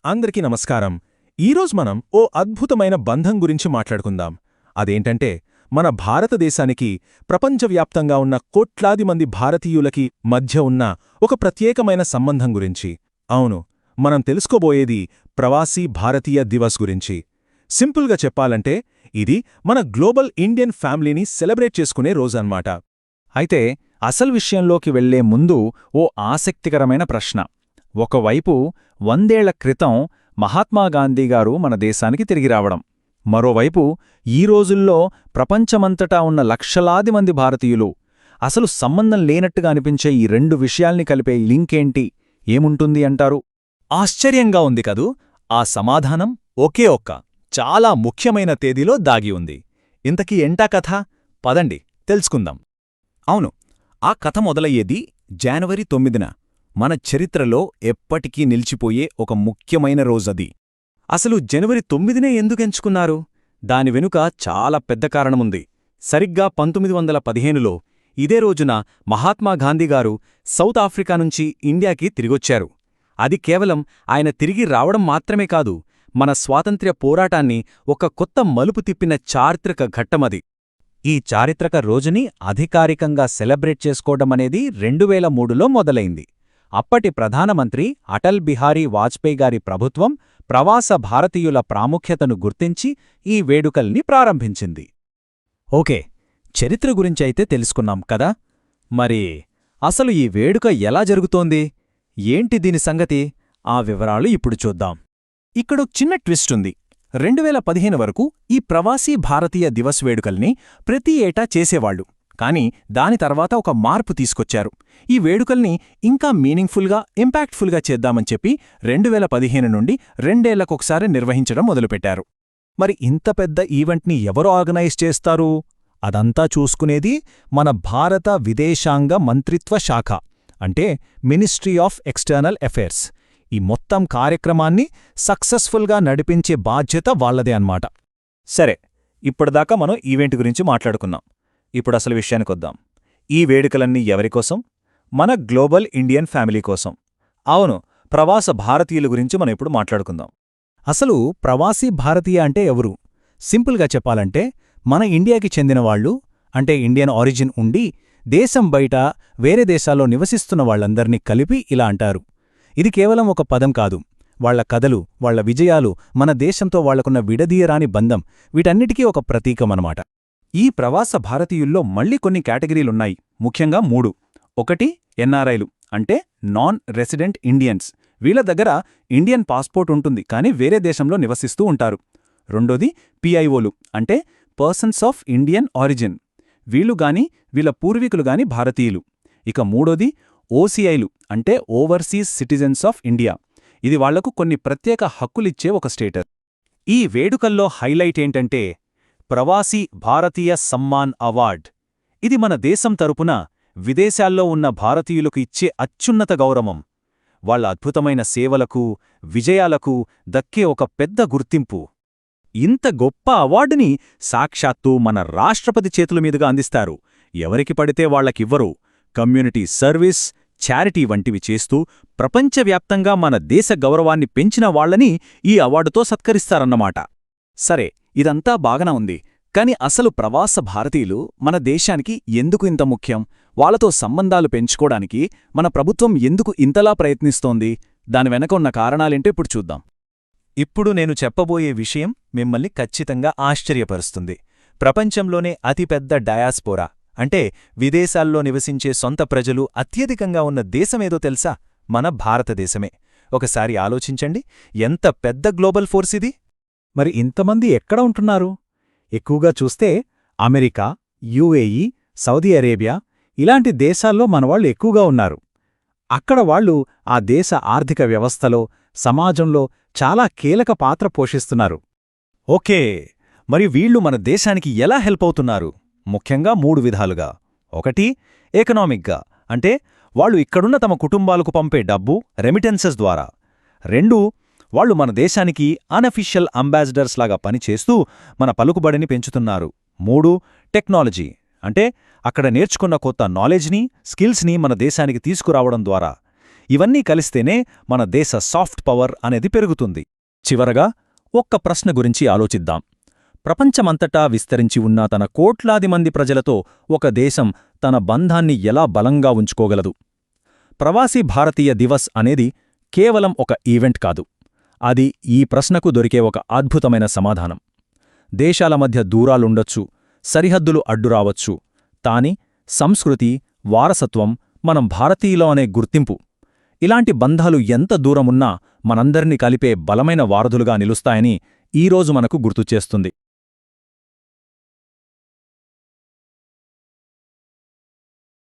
అందరికీ నమస్కారం. ఈరోజు మనం ఓ అద్భుతమైన బంధం గురించి మాట్లాడుకుందాం. అదేంటంటే మన భారతదేశానికి ప్రపంచవ్యాప్తంగా ఉన్న కోట్లాది మంది భారతీయులకి మధ్య ఉన్న ఒక ప్రత్యేకమైన సంబంధం గురించి. అవును, మనం తెలుసుకోబోయేది ప్రవాసీ భారతీయ దివస్ గురించి. సింపుల్గా చెప్పాలంటే ఇది మన గ్లోబల్ ఇండియన్ ఫ్యామిలీని సెలబ్రేట్ చేసుకునే రోజన్నమాట. అయితే అసలు విషయంలోకి వెళ్లే ముందు ఓ ఆసక్తికరమైన ప్రశ్న. ఒకవైపు 100 ఏళ్ల క్రితం మహాత్మాగాంధీగారు మన దేశానికి తిరిగి రావడం, మరోవైపు ఈ రోజుల్లో ప్రపంచమంతటా ఉన్న లక్షలాది మంది భారతీయులు. అసలు సంబంధం లేనట్టుగా అనిపించే ఈ రెండు విషయాల్ని కలిపే లింకేంటి, ఏముంటుంది అంటారు? ఆశ్చర్యంగా ఉంది కదూ! ఆ సమాధానం ఒకే ఒక్క చాలా ముఖ్యమైన తేదీలో దాగి ఉంది. ఇంతకీ ఎంటా కథ? పదండి తెలుసుకుందాం. అవును, ఆ కథ మొదలయ్యేది జనవరి 9న. మన చరిత్రలో ఎప్పటికీ నిలిచిపోయే ఒక ముఖ్యమైన రోజది. అసలు జనవరి 9నే ఎందుకెంచుకున్నారు? దాని వెనుక చాలా పెద్ద కారణముంది. సరిగ్గా 1915లో ఇదే రోజున మహాత్మాగాంధీగారు సౌత్ ఆఫ్రికా నుంచి ఇండియాకి తిరిగొచ్చారు. అది కేవలం ఆయన తిరిగి రావడం మాత్రమే కాదు, మన స్వాతంత్ర్య పోరాటాన్ని ఒక కొత్త మలుపు తిప్పిన చారిత్రక ఘట్టమది. ఈ చారిత్రక రోజుని అధికారికంగా సెలబ్రేట్ చేసుకోవడమనేది 2003లో మొదలైంది. అప్పటి ప్రధానమంత్రి అటల్ బిహారీ వాజ్పేయి గారి ప్రభుత్వం ప్రవాస భారతీయుల ప్రాముఖ్యతను గుర్తించి ఈ వేడుకల్ని ప్రారంభించింది. ఓకే, చరిత్ర గురించైతే తెలుసుకున్నాం కదా. మరి అసలు ఈ వేడుక ఎలా జరుగుతోంది? ఏంటి దీని సంగతి? ఆ వివరాలు ఇప్పుడు చూద్దాం. ఇక్కడొక చిన్న ట్విస్ట్ ఉంది. 2015 వరకు ఈ ప్రవాసీ భారతీయ దివస్ వేడుకల్ని ప్రతి ఏటా చేసేవాళ్లు. కాని దాని తర్వాత ఒక మార్పు తీసుకొచ్చారు. ఈ వేడుకల్ని ఇంకా మీనింగ్ఫుల్గా, ఇంపాక్ట్ఫుల్గా చేద్దామని చెప్పి 2015 నుండి 2 ఏళ్లకొకసారి నిర్వహించడం మొదలుపెట్టారు. మరి ఇంత పెద్ద ఈవెంట్ని ఎవరు ఆర్గనైజ్ చేస్తారు? అదంతా చూసుకునేది మన భారత విదేశాంగ మంత్రిత్వ శాఖ, అంటే మినిస్ట్రీ ఆఫ్ ఎక్స్టర్నల్ అఫైర్స్. ఈ మొత్తం కార్యక్రమాన్ని సక్సెస్ఫుల్గా నడిపించే బాధ్యత వాళ్లదే అన్నమాట. సరే, ఇప్పటిదాకా మనం ఈవెంట్ గురించి మాట్లాడుకున్నాం. ఇప్పుడసలు విషయానికొద్దాం. ఈ వేడుకలన్నీ ఎవరికోసం? మన గ్లోబల్ ఇండియన్ ఫ్యామిలీ కోసం. అవును, ప్రవాస భారతీయుల గురించి మనం ఇప్పుడు మాట్లాడుకుందాం. అసలు ప్రవాసీ భారతీయ అంటే ఎవరు? సింపుల్గా చెప్పాలంటే మన ఇండియాకి చెందినవాళ్లు, అంటే ఇండియన్ ఆరిజిన్ ఉండి దేశం బయట వేరే దేశాల్లో నివసిస్తున్న వాళ్లందర్నీ కలిపి ఇలా అంటారు. ఇది కేవలం ఒక పదం కాదు. వాళ్ల కథలు, వాళ్ల విజయాలు, మన దేశంతో వాళ్లకున్న విడదీయరాని బంధం, వీటన్నిటికీ ఒక ప్రతీకమనమాట. ఈ ప్రవాస భారతీయుల్లో మళ్లీ కొన్ని కేటగిరీలున్నాయి, ముఖ్యంగా 3. ఒకటి ఎన్ఆర్ఐలు, అంటే నాన్ రెసిడెంట్ ఇండియన్స్. వీళ్ల దగ్గర ఇండియన్ పాస్పోర్ట్ ఉంటుంది, కానీ వేరే దేశంలో నివసిస్తూ ఉంటారు. రెండోది పిఐఓలు, అంటే పర్సన్స్ ఆఫ్ ఇండియన్ ఆరిజిన్. వీళ్లు గాని వీళ్ల పూర్వీకులు గాని భారతీయులు. ఇక మూడోది ఓసీఐలు, అంటే ఓవర్సీస్ సిటిజన్స్ ఆఫ్ ఇండియా. ఇది వాళ్లకు కొన్ని ప్రత్యేక హక్కులిచ్చే ఒక స్టేటస్. ఈ వేడుకల్లో హైలైట్ ఏంటంటే ప్రవాసీ భారతీయ సమ్మాన్ అవార్డ్. ఇది మన దేశం తరపున విదేశాల్లో ఉన్న భారతీయులకు ఇచ్చే అత్యున్నత గౌరవం. వాళ్ల అద్భుతమైన సేవలకు, విజయాలకు దక్కే ఒక పెద్ద గుర్తింపు. ఇంత గొప్ప అవార్డుని సాక్షాత్తు మన రాష్ట్రపతి చేతుల మీదుగా అందిస్తారు. ఎవరికి పడితే వాళ్లకివ్వరు. కమ్యూనిటీ సర్వీస్, చారిటీ వంటివి చేస్తూ ప్రపంచవ్యాప్తంగా మన దేశ గౌరవాన్ని పెంచిన వాళ్లని ఈ అవార్డుతో సత్కరిస్తారన్నమాట. సరే, ఇదంతా బాగానే ఉంది. కాని అసలు ప్రవాస భారతీయులు మన దేశానికి ఎందుకు ఇంత ముఖ్యం? వాళ్లతో సంబంధాలు పెంచుకోవడానికి మన ప్రభుత్వం ఎందుకు ఇంతలా ప్రయత్నిస్తోంది? దాని వెనక ఉన్న కారణాలేంటో ఇప్పుడు చూద్దాం. ఇప్పుడు నేను చెప్పబోయే విషయం మిమ్మల్ని ఖచ్చితంగా ఆశ్చర్యపరుస్తుంది. ప్రపంచంలోనే అతిపెద్ద డయాస్పోరా, అంటే విదేశాల్లో నివసించే సొంత ప్రజలు అత్యధికంగా ఉన్న దేశమేదో తెలుసా? మన భారతదేశమే. ఒకసారి ఆలోచించండి, ఎంత పెద్ద గ్లోబల్ ఫోర్స్ ఇది. మరి ఇంతమంది ఎక్కడ ఉంటున్నారు? ఎక్కువగా చూస్తే అమెరికా, యుఏఈ, సౌదీ అరేబియా ఇలాంటి దేశాల్లో మనవాళ్లు ఎక్కువగా ఉన్నారు. అక్కడ వాళ్లు ఆ దేశ ఆర్థిక వ్యవస్థలో, సమాజంలో చాలా కీలక పాత్ర పోషిస్తున్నారు. ఓకే, మరి వీళ్లు మన దేశానికి ఎలా హెల్ప్ అవుతున్నారు? ముఖ్యంగా 3 విధాలుగా. ఒకటి ఎకనామిక్గా, అంటే వాళ్లు ఇక్కడున్న తమ కుటుంబాలకు పంపే డబ్బు, రెమిటెన్సెస్ ద్వారా. 2 వాళ్లు మన దేశానికి అనఫిషియల్ అంబాసిడర్స్ లాగా పనిచేస్తూ మన పలుకుబడిని పెంచుతున్నారు. 3 టెక్నాలజీ, అంటే అక్కడ నేర్చుకున్న కొత్త నాలెడ్జ్ని, స్కిల్స్ని మన దేశానికి తీసుకురావడం ద్వారా. ఇవన్నీ కలిస్తేనే మన దేశ సాఫ్ట్ పవర్ అనేది పెరుగుతుంది. చివరగా ఒక్క ప్రశ్న గురించి ఆలోచిద్దాం. ప్రపంచమంతటా విస్తరించి ఉన్న తన కోట్లాది మంది ప్రజలతో ఒక దేశం తన బంధాన్ని ఎలా బలంగా ఉంచుకోగలదు? ప్రవాసీ భారతీయ దివస్ అనేది కేవలం ఒక ఈవెంట్ కాదు. అది ఈ ప్రశ్నకు దొరికే ఒక అద్భుతమైన సమాధానం. దేశాల మధ్య దూరాలుండొచ్చు, సరిహద్దులు అడ్డురావచ్చు, కాని సంస్కృతి, వారసత్వం, మనం భారతీయులం అనే గుర్తింపు, ఇలాంటి బంధాలు ఎంత దూరమున్నా మనందరినీ కలిపే బలమైన వారధులుగా నిలుస్తాయని ఈరోజు మనకు గుర్తుచేస్తుంది.